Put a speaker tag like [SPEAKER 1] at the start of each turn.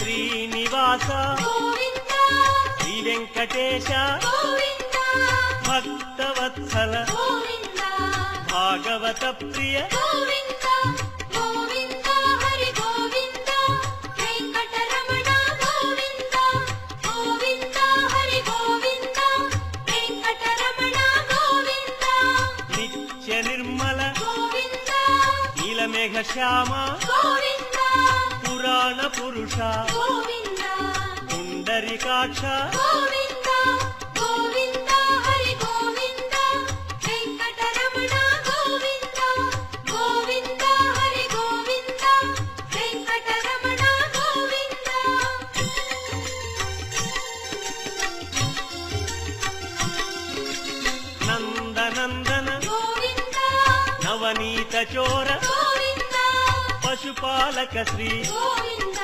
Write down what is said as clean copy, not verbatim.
[SPEAKER 1] శ్రీనివాస
[SPEAKER 2] గోవింద
[SPEAKER 1] శ్రీ వెంకటేశ
[SPEAKER 2] గోవింద
[SPEAKER 1] భక్తవత్సల
[SPEAKER 2] గోవింద
[SPEAKER 1] భాగవత ప్రియ
[SPEAKER 2] గోవింద గోవింద హరి గోవింద వెంకటరమణ గోవింద గోవింద హరి గోవింద వెంకటరమణ గోవింద
[SPEAKER 1] నిత్య నిర్మల
[SPEAKER 2] గోవింద
[SPEAKER 1] నీలమేఘ శ్యామ
[SPEAKER 2] గోవింద
[SPEAKER 1] పురాణ పురుష
[SPEAKER 2] గోవింద
[SPEAKER 1] పుండరీకాక్ష
[SPEAKER 2] గోవింద గోవింద హరి గోవింద వెంకటరమణ గోవింద గోవింద హరి గోవింద వెంకటరమణ గోవింద
[SPEAKER 1] నందనందన
[SPEAKER 2] గోవింద
[SPEAKER 1] నవనీత చోర
[SPEAKER 2] గోవింద
[SPEAKER 1] పశుపాలక శ్రీ
[SPEAKER 2] గోవింద